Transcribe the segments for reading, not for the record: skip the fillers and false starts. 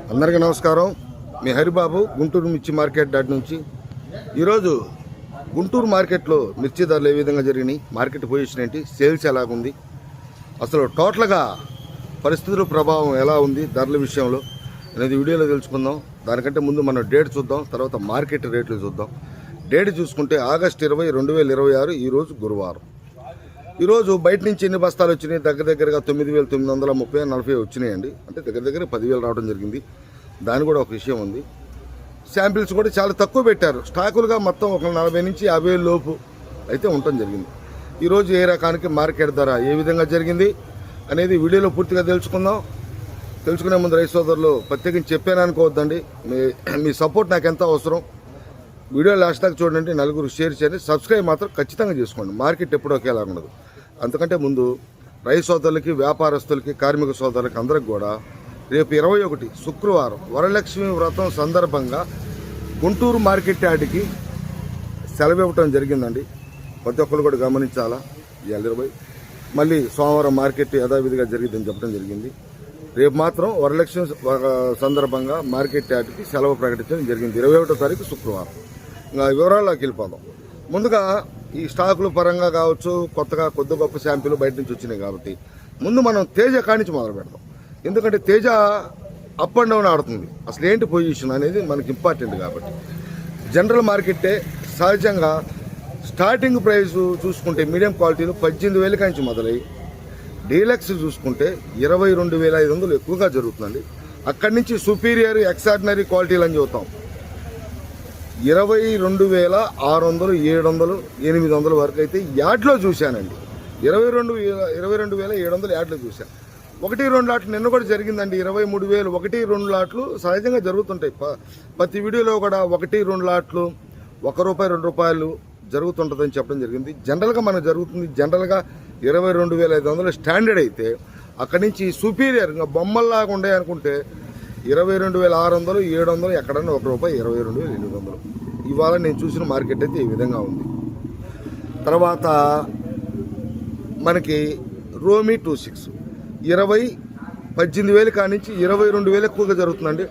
అందరికీ నమస్కారం. మీ హరిబాబు గుంటూరు మిర్చి మార్కెట్ డాట్ నుంచి. ఈరోజు గుంటూరు మార్కెట్లో మిర్చి ధరలు ఏ విధంగా జరిగినాయి, మార్కెట్ పొజిషన్ ఏంటి, సేల్స్ ఎలాగుంది, అసలు టోటల్గా పరిస్థితుల ప్రభావం ఎలా ఉంది ధరల విషయంలో అనేది వీడియోలో తెలుసుకుందాం. దానికంటే ముందు మనం డేట్ చూద్దాం, తర్వాత మార్కెట్ రేట్లు చూద్దాం. డేట్ చూసుకుంటే ఆగస్టు 20, 2026 ఈరోజు గురువారం. ఈరోజు బయట నుంచి ఎన్ని బస్తాలు వచ్చినాయి? దగ్గరగా 9,930, 40 వచ్చినాయండి. అంటే దగ్గర 10,000 రావడం జరిగింది. దాని కూడా ఒక విషయం ఉంది. శాంపిల్స్ కూడా చాలా తక్కువ పెట్టారు. స్టాకులుగా మొత్తం ఒక 40 నుంచి 50,000 లోపు అయితే ఉండటం జరిగింది. ఈరోజు ఏ రకానికి మార్కెట్ ధర ఏ విధంగా జరిగింది అనేది వీడియోలో పూర్తిగా తెలుసుకుందాం. తెలుసుకునే ముందు రైతు సోదరులు ప్రత్యేకించి చెప్పాను అనుకోవద్దండి. మీ సపోర్ట్ నాకు ఎంత అవసరం. వీడియో లాస్ట్ దాకా చూడండి, నలుగురు షేర్ చేయండి, సబ్స్క్రైబ్ మాత్రం ఖచ్చితంగా చేసుకోండి. మార్కెట్ ఎప్పుడు ఒకేలా ఉండదు. అంతకంటే ముందు రైతు సోదరులకి, వ్యాపారస్తులకి, కార్మిక సోదరులకి అందరికి కూడా రేపు 21 శుక్రవారం వరలక్ష్మి వ్రతం సందర్భంగా గుంటూరు మార్కెట్ యార్డ్కి సెలవు ఇవ్వటం జరిగిందండి. ప్రతి ఒక్కరు కూడా గమనించాలా. 20 మళ్ళీ సోమవారం మార్కెట్ యథావిధిగా జరిగిందని చెప్పడం జరిగింది. రేపు మాత్రం వరలక్ష్మి సందర్భంగా మార్కెట్ యార్డ్కి సెలవు ప్రకటించడం జరిగింది. 21వ తారీఖు శుక్రవారం. ఇంకా వివరాల్లోకి వెళ్ళిపోదాం. ముందుగా ఈ స్టాకుల పరంగా కావచ్చు, కొత్తగా కొద్ది గొప్ప శాంపిల్ బయట నుంచి వచ్చినాయి కాబట్టి ముందు మనం తేజ కానించి మొదలు పెడదాం. ఎందుకంటే తేజ అప్ అండ్ డౌన్ ఆడుతుంది. అసలు ఏంటి పొజిషన్ అనేది మనకి ఇంపార్టెంట్ కాబట్టి. జనరల్ మార్కెట్టే సహజంగా స్టార్టింగ్ ప్రైస్ చూసుకుంటే మీడియం క్వాలిటీలో 18,000 కాంచి మొదలై డీలక్స్ చూసుకుంటే 22,500 ఎక్కువగా జరుగుతుందండి. అక్కడి నుంచి సుపీరియర్, ఎక్స్ట్రాడినరీ క్వాలిటీలు అని చెబుతాం 22,600, 700, 800 వరకు అయితే యార్డ్లో చూశానండి. 22,700 యార్డ్లో చూశాను. 1-2 లాట్లు నిన్న కూడా జరిగిందండి. 23,000 1-2 లాట్లు సహజంగా జరుగుతుంటాయి. ప్రతి వీడియోలో కూడా 1-2 లాట్లు ₹1, ₹2 జరుగుతుంటుందని చెప్పడం జరిగింది. జనరల్గా మనకు జరుగుతుంది. జనరల్గా 22,500 స్టాండర్డ్ అయితే అక్కడి నుంచి సుపీరియర్ ఇంకా బొమ్మల్లాగా ఉండే అనుకుంటే 22,600, 700, ఎక్కడన్నా ₹1, 22,800. ఇవాళ నేను చూసిన మార్కెట్ అయితే ఈ విధంగా ఉంది. తర్వాత మనకి రోమి 26 18,000 కానించి 22,000 ఎక్కువగా జరుగుతుందండి.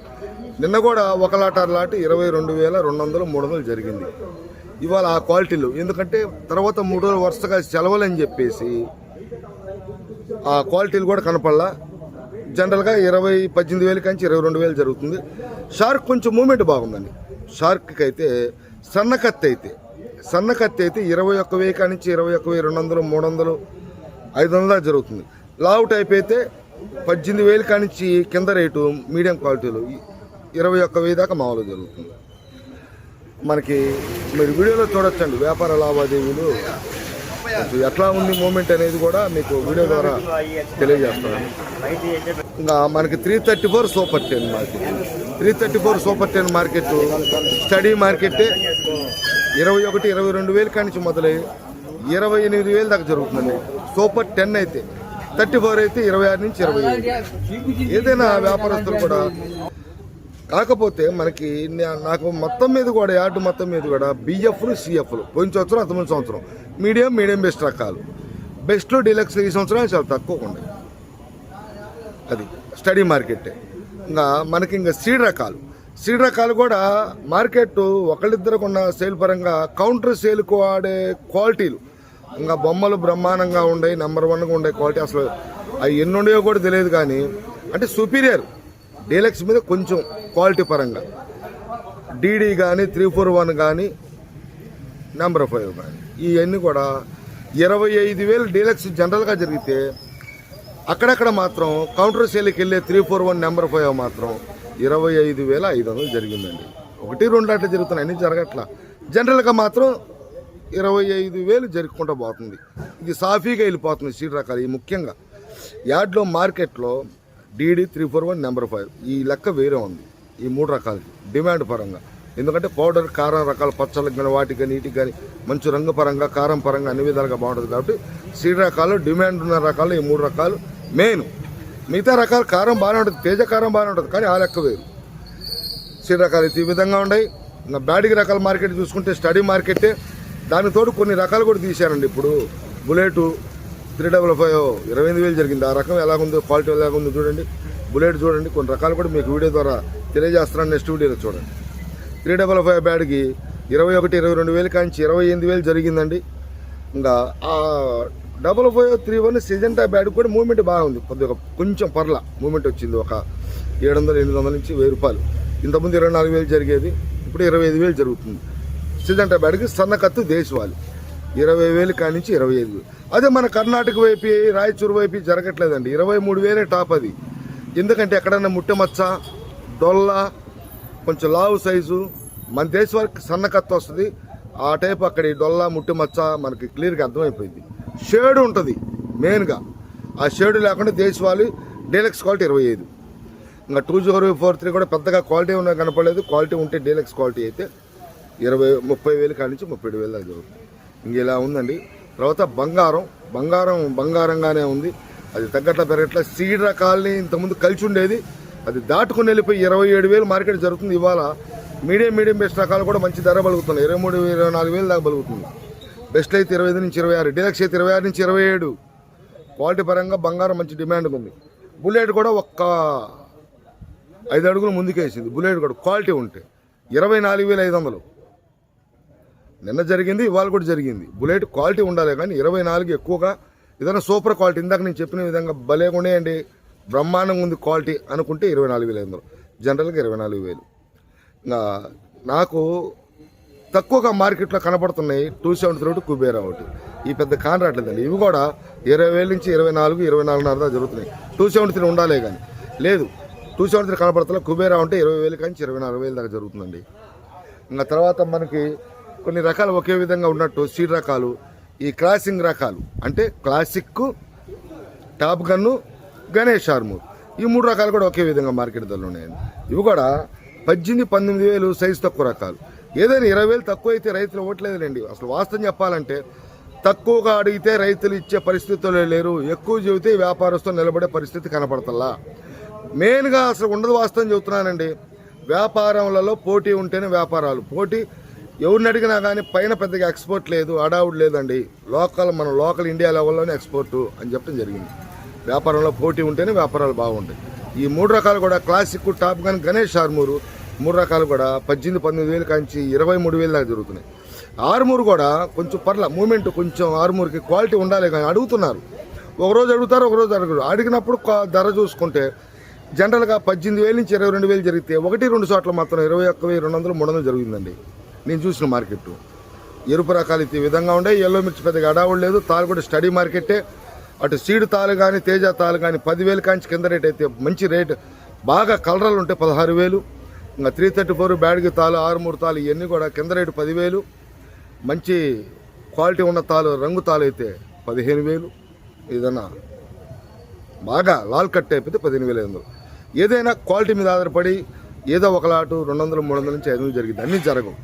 నిన్న కూడా ఒక లాట్ 22,200, 300 జరిగింది. ఇవాళ ఆ క్వాలిటీలు ఎందుకంటే తర్వాత 3 రోజులు వరుసగా సెలవులని చెప్పేసి ఆ క్వాలిటీలు కూడా కనపడలా. జనరల్గా 18,000 కాంచి 22,000 జరుగుతుంది. షార్క్ కొంచెం మూమెంట్ బాగుందండి. షార్క్కి అయితే సన్నకత్తి అయితే 21,000 కానించి 21,200, 300, 500 జరుగుతుంది. లావు టైప్ అయితే 18,000 కానించి కింద రేటు మీడియం క్వాలిటీలు 21,000 దాకా మామూలుగా జరుగుతుంది. మనకి మీరు వీడియోలో చూడొచ్చండి వ్యాపార లావాదేవీలు ఎట్లా ఉంది మూమెంట్ అనేది కూడా మీకు వీడియో ద్వారా తెలియజేస్తాను. ఇంకా మనకి 334 super 10 market, 334 super 10 market study మార్కెట్టే 21, 22,000 కానించి మొదలై 28,000 దాకా జరుగుతుందండి. సూపర్ 10 అయితే 34 అయితే 26 నుంచి 27. ఏదైనా వ్యాపారస్తులు కూడా కాకపోతే మనకి నాకు మొత్తం మీద కూడా యార్డు మొత్తం మీద కూడా బిఎఫ్లు, సిఎఫ్లు పోయిన సంవత్సరం, అంతకుముందు సంవత్సరం మీడియం బెస్ట్ రకాలు, బెస్ట్లో డీలక్స్ ఈ సంవత్సరం చాలా తక్కువ ఉన్నాయి. అది స్టడీ మార్కెట్టే. ఇంకా మనకి ఇంకా సీడ్ రకాలు కూడా మార్కెట్ ఒకళ్ళిద్దరికి ఉన్న సేల్ పరంగా కౌంటర్ సేల్కు వాడే క్వాలిటీలు ఇంకా బొమ్మలు బ్రహ్మాండంగా ఉండే, నెంబర్ 1గా ఉండే క్వాలిటీ. అసలు అవి ఎన్ని ఉండేవో కూడా తెలియదు. కానీ అంటే సుపీరియర్ డీలక్స్ మీద కొంచెం క్వాలిటీ పరంగా డీడీ కానీ 341 కానీ నెంబర్ 5 కానీ ఇవన్నీ కూడా 25,000 డీలక్స్ జనరల్గా జరిగితే అక్కడక్కడ మాత్రం కౌంటర్ సేల్కి వెళ్ళే 341 నెంబర్ 5 మాత్రం 25,500 జరిగిందండి. 1-2 లాట్లు జరుగుతున్నాయి, అన్నీ జరగట్లా. జనరల్గా మాత్రం 25,000 జరుపుకుంటూ పోతుంది. ఇది సాఫీగా వెళ్ళిపోతుంది సీడ్ రకాలు. ఈ ముఖ్యంగా యార్డ్లో మార్కెట్లో డీడీ 341 నెంబర్ 5 ఈ లెక్క వేరే ఉంది. ఈ 3 రకాలకి డిమాండ్ పరంగా. ఎందుకంటే పౌడర్, కారం రకాలు, పచ్చళ్ళకి కానీ వాటికి కానీ వీటికి కానీ మంచి రంగు పరంగా, కారం పరంగా అన్ని విధాలుగా బాగుంటుంది. కాబట్టి సీడ్ రకాలు, డిమాండ్ ఉన్న రకాలు ఈ 3 రకాలు మెయిన్. మిగతా రకాలు కారం బాగానే ఉంటుంది, తేజ కారం బాగానే ఉంటుంది, కానీ ఆ లెక్క వేరు. సీడ్ రకాలు అయితే ఈ విధంగా ఉన్నాయి. ఇంకా బ్యాడిగి రకాల మార్కెట్ చూసుకుంటే స్టడీ మార్కెట్టే. దానికి తోడు కొన్ని రకాలు కూడా తీశారండి. ఇప్పుడు బుల్లెట్ 355 28,000 జరిగింది. ఆ రకం ఎలాగుందో, క్వాలిటీ ఎలాగుందో చూడండి. బుల్లెట్ చూడండి, కొన్ని రకాలు కూడా మీకు వీడియో ద్వారా తెలియజేస్తున్నాను, నెక్స్ట్ వీడియోలో చూడండి. 355 బ్యాడ్కి 21-22 కాంచి 28,000 జరిగిందండి. ఇంకా 5531 సిజెంటా బ్యాడ్ కూడా మూవ్మెంట్ బాగుంది, కొద్దిగా కొంచెం పర్ల మూవ్మెంట్ వచ్చింది, ఒక 700-800 నుంచి 1000 రూపాయలు. ఇంతకుముందు 24,000 జరిగేది, ఇప్పుడు 25,000 జరుగుతుంది. సిజెంటా బ్యాడ్కి సన్నకత్తు దేశవాళి 20,000 కానించి 25,000. అదే మన కర్ణాటక వైపు రాయచూరు వైపు జరగట్లేదండి, 23,000 టాప్ అది. ఎందుకంటే ఎక్కడన్నా ముట్టెమచ్చ డొల్ల కొంచెం లావు సైజు మన దేశ వరకు సన్నకత్తు వస్తుంది, ఆ టైప్ అక్కడ డొల్ల ముట్టెమచ్చ మనకి క్లియర్గా అర్థమైపోయింది. షేడ్ ఉంటుంది మెయిన్గా, ఆ షేడ్ లేకుండా దేశవాళి డీలక్స్ క్వాలిటీ 25. ఇంకా 2043 కూడా పెద్దగా క్వాలిటీ ఉన్నా కనపడలేదు, క్వాలిటీ ఉంటే డీలక్స్ క్వాలిటీ అయితే 30,000 కానించి 37,000 దాకా జరుగుతుంది. ఇంక ఇలా ఉందండి. తర్వాత బంగారంగానే ఉంది, అది తగ్గట్ల పెరగట్ల. సీడ్ రకాలని ఇంతకుముందు కలిసి ఉండేది, అది దాటుకుని వెళ్ళిపోయి 27,000 మార్కెట్ జరుగుతుంది. ఇవాళ మీడియం బెస్ట్ రకాలు కూడా మంచి ధర బలుగుతున్నాయి, 23-24,000 దాకా బలుగుతుంది. బెస్ట్ అయితే 25 నుంచి 26, డీలక్స్ అయితే 26 నుంచి 27. క్వాలిటీ పరంగా బంగారం మంచి డిమాండ్ ఉంది. బుల్లెట్ కూడా ఒక్క 5 అడుగులు ముందుకేసింది, బుల్లెట్ కూడా క్వాలిటీ ఉంటే 24,500 నిన్న జరిగింది, ఇవాళ కూడా జరిగింది. బుల్లెట్ క్వాలిటీ ఉండాలి కానీ 24 ఎక్కువగా ఏదైనా సూపర్ క్వాలిటీ ఇందాక నేను చెప్పిన విధంగా భలేగా ఉన్నాయండి, బ్రహ్మాండంగా ఉంది క్వాలిటీ అనుకుంటే 24,500, జనరల్గా 24,000. ఇంకా నాకు తక్కువగా మార్కెట్లో కనపడుతున్నాయి 273 కుబేరా ఒకటి, ఈ పెద్ద కాన్ రావట్లేదండి. ఇవి కూడా 20,000 నుంచి 24-24.5 దాకా జరుగుతున్నాయి. 273 ఉండాలే కానీ లేదు, 273 కనపడుతున్నా. కుబేరా ఉంటే 20,000 కానీ 24,000 దాకా జరుగుతుందండి. ఇంకా తర్వాత మనకి కొన్ని రకాలు ఒకే విధంగా ఉన్నట్టు సీడ్ రకాలు, ఈ క్రాసింగ్ రకాలు అంటే classic, top gun, Ganesh Armoor, ఈ 3 రకాలు కూడా ఒకే విధంగా మార్కెట్ ధరలు ఉన్నాయండి. ఇవి కూడా 18-19,000 సైజు తక్కువ రకాలు. ఏదైనా 20,000 తక్కువ అయితే రైతులు ఇవ్వట్లేదులేండి. అసలు వాస్తవం చెప్పాలంటే తక్కువగా అడిగితే రైతులు ఇచ్చే పరిస్థితుల్లో లేరు, ఎక్కువ చెబితే వ్యాపారస్తులు నిలబడే పరిస్థితి కనపడతల్లా. మెయిన్గా అసలు ఉండదు, వాస్తవం చెబుతున్నానండి. వ్యాపారంలో పోటీ ఉంటేనే వ్యాపారాలు. పోటీ ఎవరిని అడిగినా కానీ పైన పెద్దగా ఎక్స్పోర్ట్ లేదు, అడావుడు లేదండి. మన లోకల్ ఇండియా లెవెల్లోనే ఎక్స్పోర్టు అని చెప్పడం జరిగింది. వ్యాపారంలో పోటీ ఉంటేనే వ్యాపారాలు బాగుంటాయి. ఈ 3 రకాలు కూడా classic, top gun, Ganesh Armoor 3 రకాలు కూడా 18-19,000 కాంచి 23,000 దాకా జరుగుతున్నాయి. ఆర్మూర్ కూడా కొంచెం పర్ల మూమెంట్, కొంచెం ఆర్మూర్కి క్వాలిటీ ఉండాలి కానీ అడుగుతున్నారు. ఒకరోజు అడుగుతారు, ఒకరోజు అడగరు. అడిగినప్పుడు ధర చూసుకుంటే జనరల్గా 18,000 నుంచి 22,000 జరిగితే 1-2 చోట్ల మాత్రం 21,200-300 జరిగిందండి నేను చూసిన మార్కెట్. ఎరుపు రకాలు ఈ విధంగా ఉండే, ఎల్లో మిర్చి పెద్దగా అడావుడు లేదు. తాలు కూడా స్టడీ మార్కెట్టే. అటు సీడ్ తాలు కానీ తేజ తాలు కానీ 10,000 కాంచి కింద రేట్ అయితే మంచి రేట్, బాగా కలర్లు ఉంటే 16,000. ఇంకా 334 బ్యాడ్కి తాలు, 6-3 తాలు ఇవన్నీ కూడా కింద రేటు 10,000. మంచి క్వాలిటీ ఉన్న తాలు, రంగు తాలు అయితే 15,000. ఏదైనా బాగా లాల్ కట్ అయిపోతే 15,500. ఏదైనా క్వాలిటీ మీద ఆధారపడి ఏదో ఒక లాటు 200-300 నుంచి 500 జరిగింది, అన్నీ జరగవు.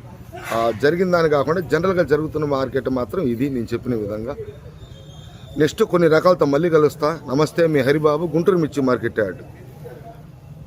జరిగిన దాని కాకుండా జనరల్గా జరుగుతున్న మార్కెట్ మాత్రం ఇది నేను చెప్పిన విధంగా. నెక్స్ట్ కొన్ని రకాలతో మళ్ళీ కలుస్తా. నమస్తే, మీ హరిబాబు, గుంటూరు మిర్చి మార్కెట్ యార్డ్.